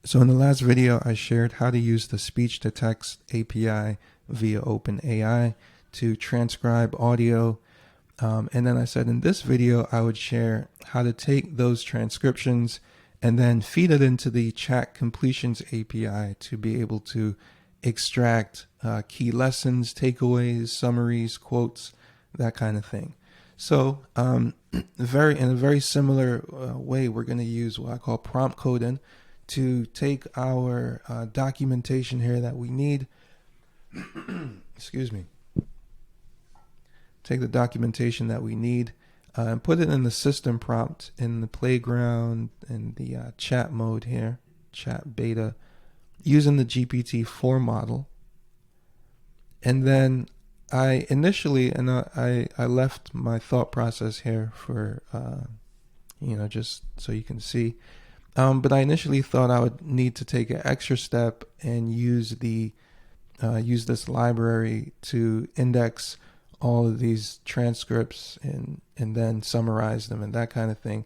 So in the last video, I shared how to use the speech-to-text API via OpenAI to transcribe audio. And then I said in this video, I would share how to take those transcriptions and then feed it into the chat completions API to be able to extract key lessons, takeaways, summaries, quotes, that kind of thing. So in a very similar way, we're going to use what I call prompt coding to take our documentation here that we need. Excuse me. Take the documentation that we need and put it in the system prompt in the playground in the chat mode here, chat beta, using the GPT-4 model. And then I initially, I left my thought process here for, just so you can see. But I initially thought I would need to take an extra step and use this library to index all of these transcripts and then summarize them and that kind of thing.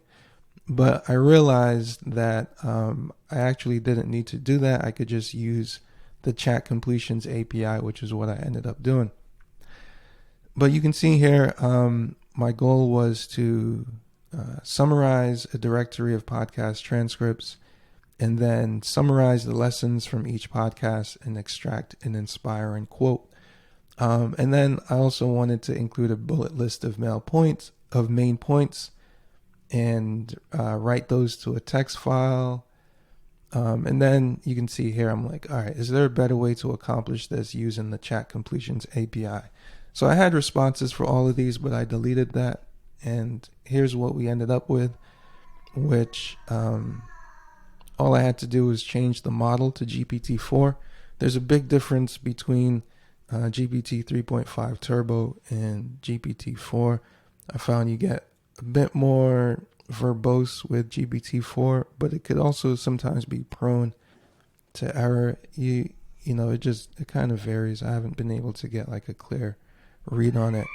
But I realized that I actually didn't need to do that. I could just use the chat completions API, which is what I ended up doing. But you can see here, my goal was to summarize a directory of podcast transcripts and then summarize the lessons from each podcast and extract an inspiring quote. And then I also wanted to include a bullet list of main points and write those to a text file. And then you can see here, I'm like, all right, is there a better way to accomplish this using the chat completions API? So I had responses for all of these, but I deleted that. And here's what we ended up with, which all I had to do was change the model to GPT-4. There's a big difference between GPT 3.5 Turbo and GPT-4. I found you get a bit more verbose with GPT-4, but it could also sometimes be prone to error. It kind of varies. I haven't been able to get like a clear read on it.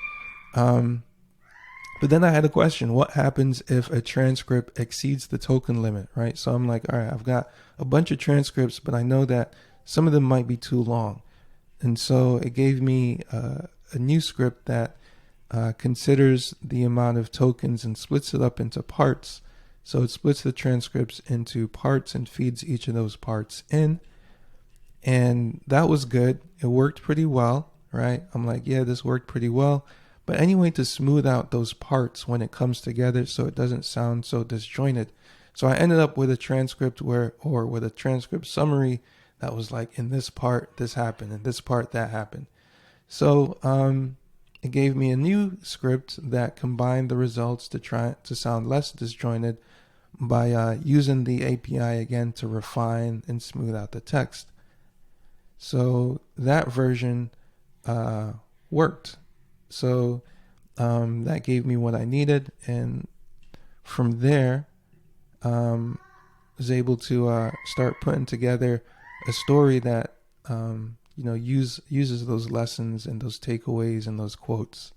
But then I had a question: what happens if a transcript exceeds the token limit, right? So I'm like, all right, I've got a bunch of transcripts, but I know that some of them might be too long. And so it gave me a new script that considers the amount of tokens and splits it up into parts. So it splits the transcripts into parts and feeds each of those parts in. And that was good. It worked pretty well, right? I'm like, yeah, this worked pretty well. But anyway, to smooth out those parts when it comes together so it doesn't sound so disjointed. So I ended up with a transcript with a transcript summary that was like, in this part, this happened, in this part, that happened. So it gave me a new script that combined the results to try to sound less disjointed by using the API again to refine and smooth out the text. So that version worked. So that gave me what I needed, and from there, was able to start putting together a story that uses those lessons and those takeaways and those quotes.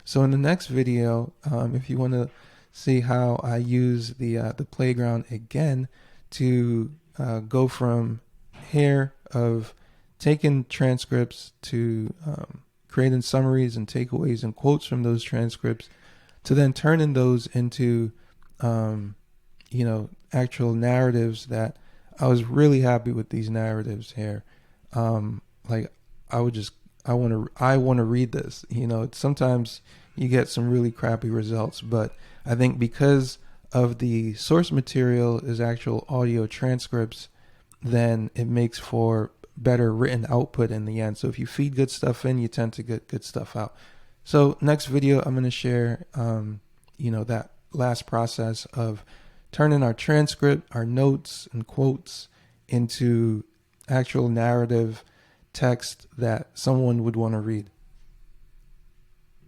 So in the next video, if you want to see how I use the playground again to go from here of taking transcripts to creating summaries and takeaways and quotes from those transcripts to then turning those into actual narratives that I was really happy with these narratives here. I want to read this. Sometimes you get some really crappy results, but I think because of the source material is actual audio transcripts, then it makes for better written output in the end. So if you feed good stuff in, you tend to get good stuff out. So next video, I'm going to share, that last process of turning our transcript, our notes and quotes into actual narrative text that someone would want to read.